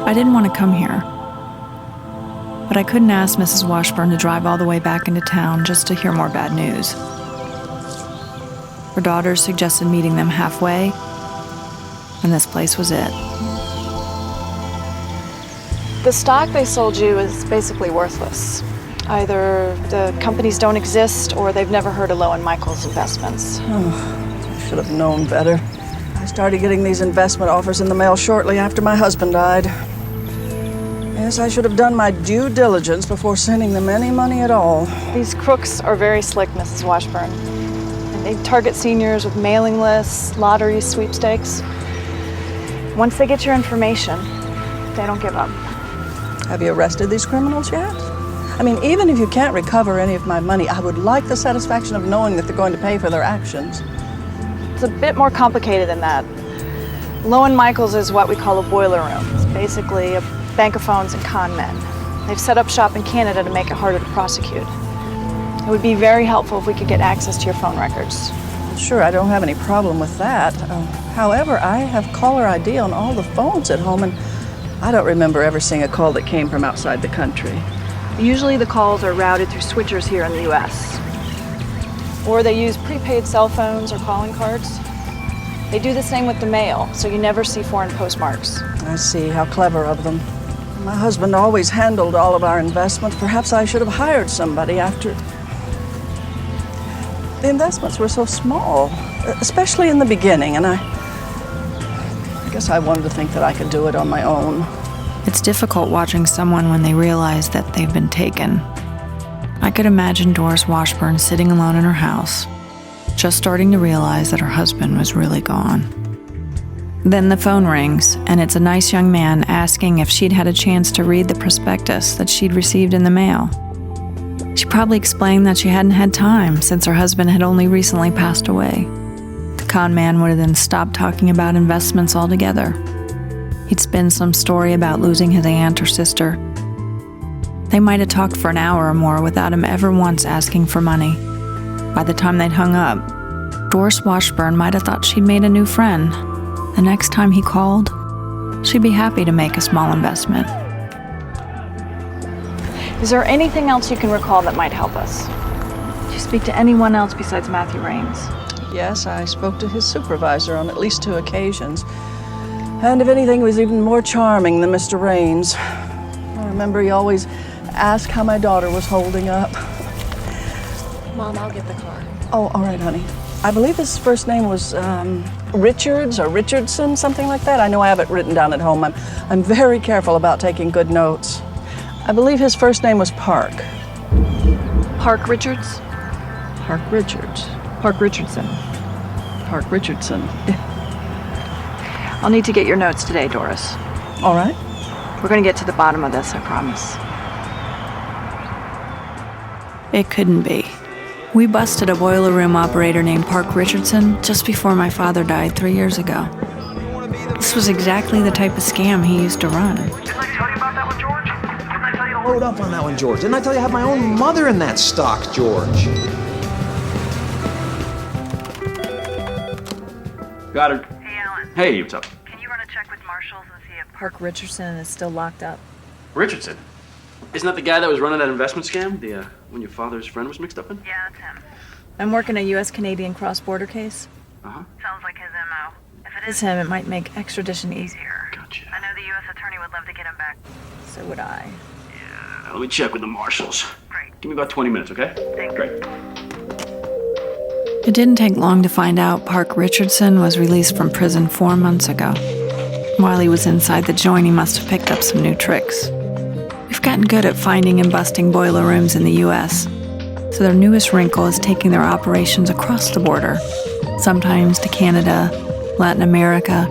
I didn't want to come here, but I couldn't ask Mrs. Washburn to drive all the way back into town just to hear more bad news. Her daughters suggested meeting them halfway, and this place was it. The stock they sold you is basically worthless. Either the companies don't exist or they've never heard of Lowe & Michaels Investments. Oh, I should have known better. I started getting these investment offers in the mail shortly after my husband died. Yes, I should have done my due diligence before sending them any money at all. These crooks are very slick, Mrs. Washburn. And they target seniors with mailing lists, lotteries, sweepstakes. Once they get your information, they don't give up. Have you arrested these criminals yet? I mean, even if you can't recover any of my money, I would like the satisfaction of knowing that they're going to pay for their actions. It's a bit more complicated than that. Lowe & Michaels is what we call a boiler room. It's basically a bank of phones and con men. They've set up shop in Canada to make it harder to prosecute. It would be very helpful if we could get access to your phone records. Sure, I don't have any problem with that. However, I have caller ID on all the phones at home, and I don't remember ever seeing a call that came from outside the country. Usually the calls are routed through switchers here in the U.S. Or they use prepaid cell phones or calling cards. They do the same with the mail, so you never see foreign postmarks. I see. How clever of them. My husband always handled all of our investments. Perhaps I should have hired somebody after... The investments were so small, especially in the beginning, and I guess I wanted to think that I could do it on my own. It's difficult watching someone when they realize that they've been taken. I could imagine Doris Washburn sitting alone in her house, just starting to realize that her husband was really gone. Then the phone rings, and it's a nice young man asking if she'd had a chance to read the prospectus that she'd received in the mail. She probably explained that she hadn't had time since her husband had only recently passed away. The con man would have then stopped talking about investments altogether. He'd spin some story about losing his aunt or sister. They might have talked for an hour or more without him ever once asking for money. By the time they'd hung up, Doris Washburn might have thought she'd made a new friend. The next time he called, she'd be happy to make a small investment. Is there anything else you can recall that might help us? Did you speak to anyone else besides Matthew Raines? Yes, I spoke to his supervisor on at least 2 occasions. And if anything, was even more charming than Mr. Raines. I remember he always asked how my daughter was holding up. Mom, I'll get the car. Oh, all right, honey. I believe his first name was Richards or Richardson, something like that. I know I have it written down at home. I'm very careful about taking good notes. I believe his first name was Park. Park Richards? Park Richards. Park Richardson. Park Richardson. I'll need to get your notes today, Doris. All right. We're going to get to the bottom of this, I promise. It couldn't be. We busted a boiler room operator named Park Richardson just before my father died 3 years ago. This was exactly the type of scam he used to run. Didn't I tell you about that one, George? Didn't I tell you to load up on that one, George? Didn't I tell you I have my own mother in that stock, George? Got her. Hey, Alan. Hey, what's up? Can you run a check with Marshall's and see if Park Richardson is still locked up. Richardson. Isn't that the guy that was running that investment scam? The when your father's friend was mixed up in? Yeah, it's him. I'm working a U.S.-Canadian cross-border case. Uh-huh. Sounds like his MO. If it It's is him, it might make extradition easier. Gotcha. I know the U.S. attorney would love to get him back. So would I. Yeah, let me check with the marshals. Great. Give me about 20 minutes, okay? Thanks. Great. It didn't take long to find out Park Richardson was released from prison 4 months ago. While he was inside the joint, he must have picked up some new tricks. We've gotten good at finding and busting boiler rooms in the U.S., so their newest wrinkle is taking their operations across the border, sometimes to Canada, Latin America,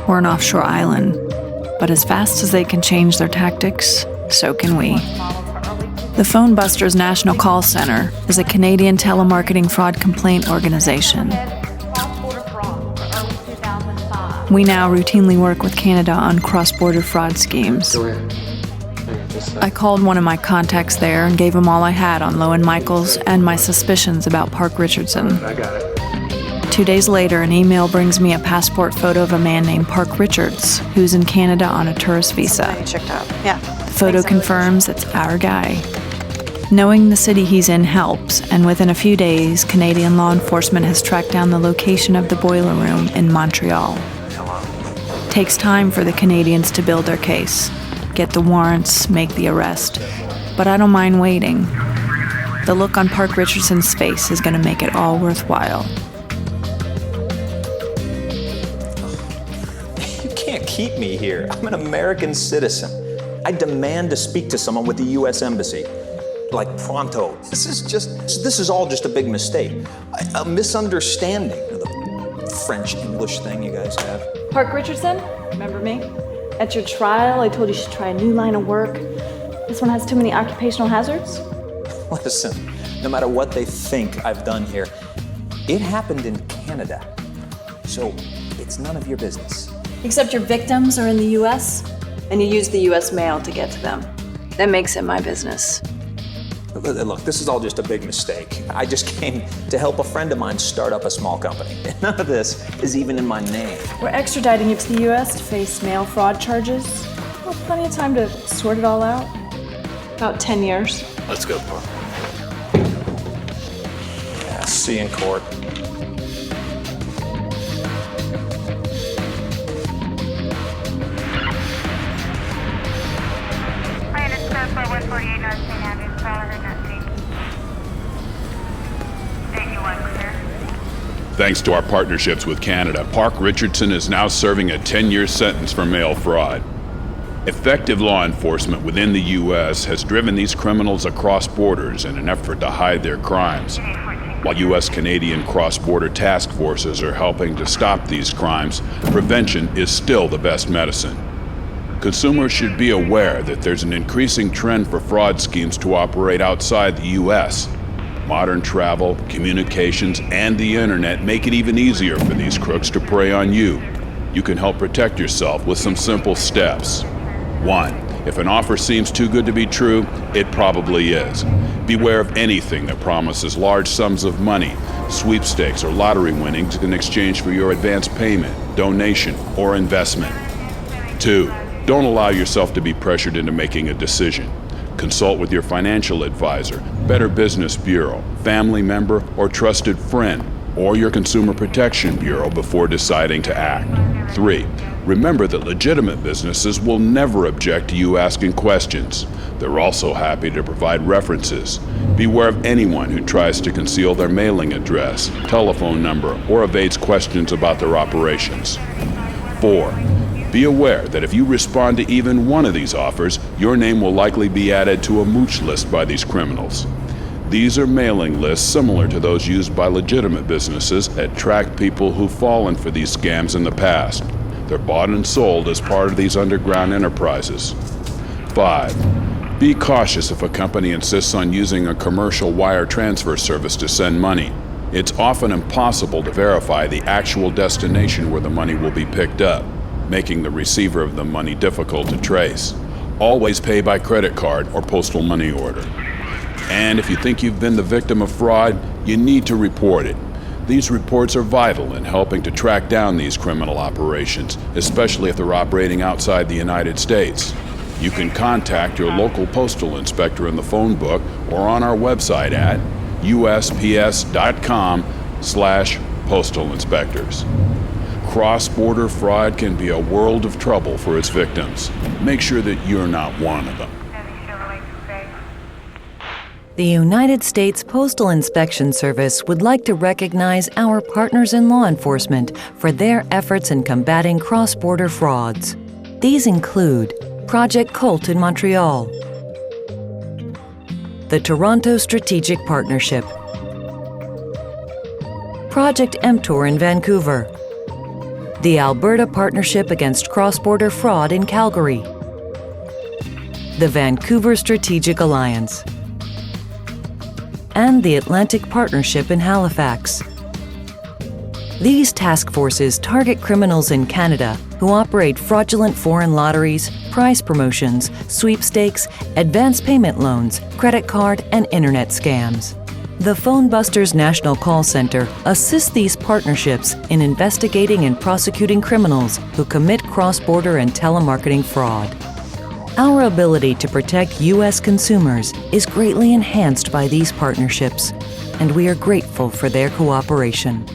or an offshore island. But as fast as they can change their tactics, so can we. The Phone Busters National Call Center is a Canadian telemarketing fraud complaint organization. We now routinely work with Canada on cross-border fraud schemes. I called one of my contacts there and gave him all I had on Lowe & Michaels and my suspicions about Park Richardson. I got it. 2 days later, an email brings me a passport photo of a man named Park Richards, who's in Canada on a tourist visa. Somebody checked out. Yeah. The photo confirms it's our guy. Knowing the city he's in helps, and within a few days, Canadian law enforcement has tracked down the location of the boiler room in Montreal. Takes time for the Canadians to build their case, get the warrants, make the arrest. But I don't mind waiting. The look on Park Richardson's face is going to make it all worthwhile. You can't keep me here. I'm an American citizen. I demand to speak to someone with the U.S. Embassy. Like pronto. This is all just a big mistake. A misunderstanding of the French-English thing you guys have. Park Richardson, remember me? At your trial, I told you should try a new line of work. This one has too many occupational hazards. Listen, no matter what they think I've done here, it happened in Canada. So it's none of your business. Except your victims are in the U.S., and you use the U.S. mail to get to them. That makes it my business. Look, this is all just a big mistake. I just came to help a friend of mine start up a small company. And none of this is even in my name. We're extraditing you to the U.S. to face mail fraud charges. Well, plenty of time to sort it all out. About 10 years. Let's go, Park. Yeah, see you in court. I understand for 148 North St. Andrews, follow her not seen. 81 clear. Thanks to our partnerships with Canada, Park Richardson is now serving a 10-year sentence for mail fraud. Effective law enforcement within the U.S. has driven these criminals across borders in an effort to hide their crimes. While U.S.-Canadian cross-border task forces are helping to stop these crimes, prevention is still the best medicine. Consumers should be aware that there's an increasing trend for fraud schemes to operate outside the U.S. Modern travel, communications, and the internet make it even easier for these crooks to prey on you. You can help protect yourself with some simple steps. 1. If an offer seems too good to be true, it probably is. Beware of anything that promises large sums of money, sweepstakes, or lottery winnings in exchange for your advance payment, donation, or investment. 2. Don't allow yourself to be pressured into making a decision. Consult with your financial advisor, Better Business Bureau, family member, or trusted friend, or your Consumer Protection Bureau before deciding to act. 3. Remember that legitimate businesses will never object to you asking questions. They're also happy to provide references. Beware of anyone who tries to conceal their mailing address, telephone number, or evades questions about their operations. 4. Be aware that if you respond to even one of these offers, your name will likely be added to a mooch list by these criminals. These are mailing lists similar to those used by legitimate businesses that track people who've fallen for these scams in the past. They're bought and sold as part of these underground enterprises. 5. Be cautious if a company insists on using a commercial wire transfer service to send money. It's often impossible to verify the actual destination where the money will be picked up, making the receiver of the money difficult to trace. Always pay by credit card or postal money order. And if you think you've been the victim of fraud, you need to report it. These reports are vital in helping to track down these criminal operations, especially if they're operating outside the United States. You can contact your local postal inspector in the phone book or on our website at usps.com/postal inspectors. Cross-border fraud can be a world of trouble for its victims. Make sure that you're not one of them. The United States Postal Inspection Service would like to recognize our partners in law enforcement for their efforts in combating cross-border frauds. These include Project Colt in Montreal, the Toronto Strategic Partnership, Project MTOR in Vancouver, the Alberta Partnership Against Cross-Border Fraud in Calgary, the Vancouver Strategic Alliance, and the Atlantic Partnership in Halifax. These task forces target criminals in Canada who operate fraudulent foreign lotteries, prize promotions, sweepstakes, advance payment loans, credit card, and internet scams. The Phone Busters National Call Center assists these partnerships in investigating and prosecuting criminals who commit cross-border and telemarketing fraud. Our ability to protect U.S. consumers is greatly enhanced by these partnerships, and we are grateful for their cooperation.